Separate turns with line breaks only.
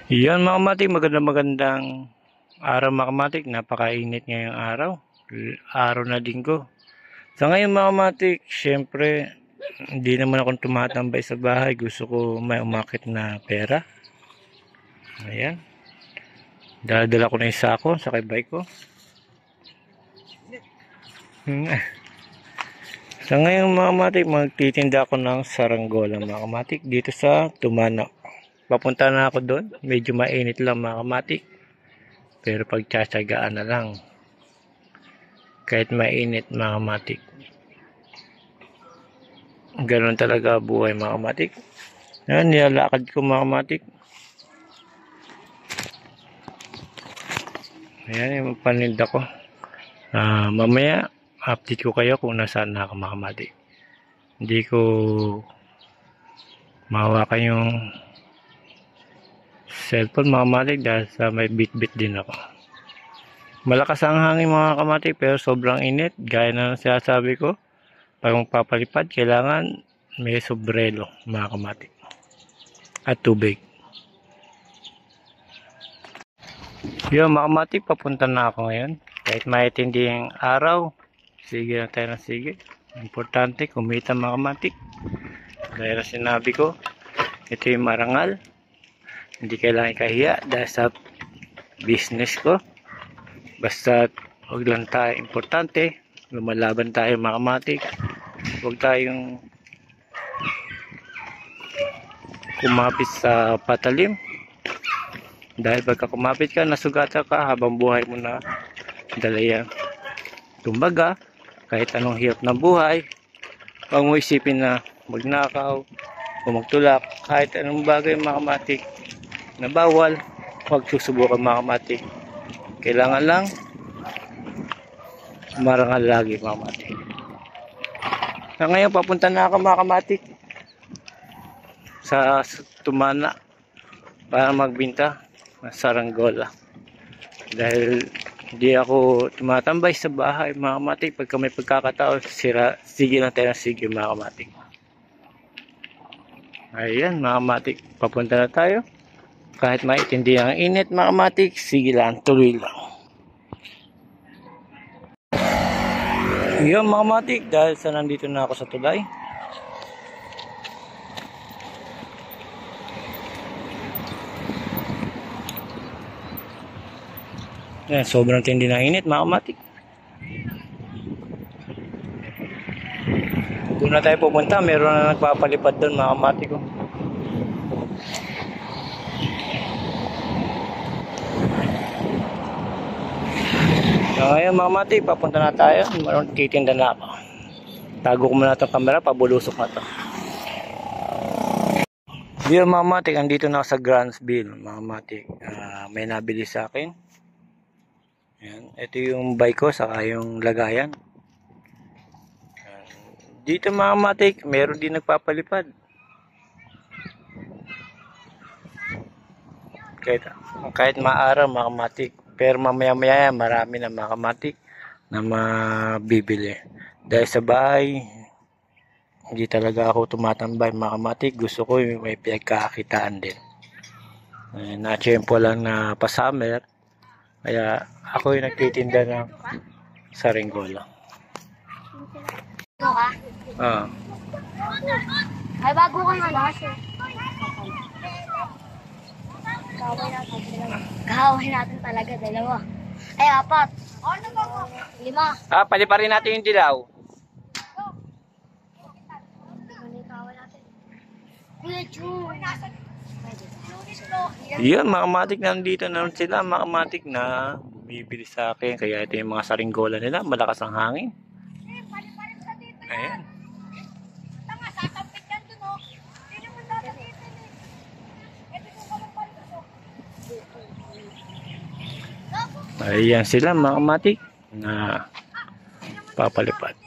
Yan mga kamatik, magandang araw mga kamatik. Napakainit ngayong araw. Araw na linggo. Sa ngayon mga kamatik, syempre, hindi naman akong tumatambay sa bahay. Gusto ko may umakit na pera. Ayan. Dala-dala ko na yung sako sa bike ko. Sa ngayon mga kamatik, magtitinda ako ng saranggola mga kamatik dito sa Tumana. Papunta na ako doon. Medyo mainit lang mga kamatik. Pero pagtsatsagaan na lang. Kahit mainit mga kamatik. Ganon talaga buhay mga kamatik. Yan, nilalakad ko mga kamatik. Ayan yung paninda ko. Mamaya, update ko kayo kung nasaan na ako mga kamatik. Hindi ko mahawakan yung cellphone mga kamatik dahil sa may bit-bit din ako. Malakas ang hangin mga kamatik pero sobrang init. Gaya na ng sinasabi ko, pag magpapalipad kailangan may sombrero mga kamatik at tubig. Yun mga kamatik, papunta na ako ngayon. Kahit maitindi ang araw, sige lang tayo ng sige. Importante kumita mga kamatik. Gaya na sinabi ko, ito yung marangal. Hindi kailangan ikahiya dahil sa business ko. Basta huwag lang tayo importante. Lumalaban tayo mga kamatik. Huwag tayong kumapit sa patalim. Dahil pagka kumapit ka, nasugatan ka habang buhay mo na dalayan. Kumbaga, kahit anong hirap ng buhay, huwag mo isipin na magnakaw o magtulak. Kahit anong bagay mga kamatik na bawal, huwag susubukan mga kamatik. Kailangan lang marangal lagi mga kamatik. So, ngayon papunta na ako mga kamatik sa Tumana para magbinta ng saranggola. Dahil hindi ako tumatambay sa bahay mga kamatik. Pagka may pagkakataon, sige lang tayo ng sige mga kamatik. Ayan mga kamatik, papunta na tayo. Kahit maitindi ang init mga kamatik, sige lang, tuloy lang. Yun mga kamatik, dahil sa nandito na ako sa tulay. Yan, sobrang tindi ng init mga kamatik. Doon na tayo pupunta, meron na nagpapalipad doon mga kamatik ko. So, ngayon mga kamatik, papunta na tayo. Titinda na ako. Tago ko muna itong camera, pabulusok na ito. Dear mga kamatik, andito na ako sa Grantsville mga kamatik. May nabili sa akin. Ayan. Ito yung bike ko, saka yung lagayan. Ayan. Dito mga kamatik, meron din nagpapalipad. Kahit maaraw mga kamatik. Pero mamaya-maya marami na mga kamatik na mabibili. Dahil sa bahay, hindi talaga ako tumatambay mga kamatik. Gusto ko may pinagkakakitaan din. Na-tsempo lang na pa-summer. Kaya ako yung nagtitinda ng saranggola.
Ay, bago ka nga na. Gawin natin talaga dalawa. Ay, apat. 5.
Palipa rin natin yung dilaw. Yun, mga kamatik nandito na sila, mga kamatik na bumibili sa akin. Kaya ito yung mga saranggola nila, malakas ang hangin. Ayan. Ayan sila mga kamatik na papalipad.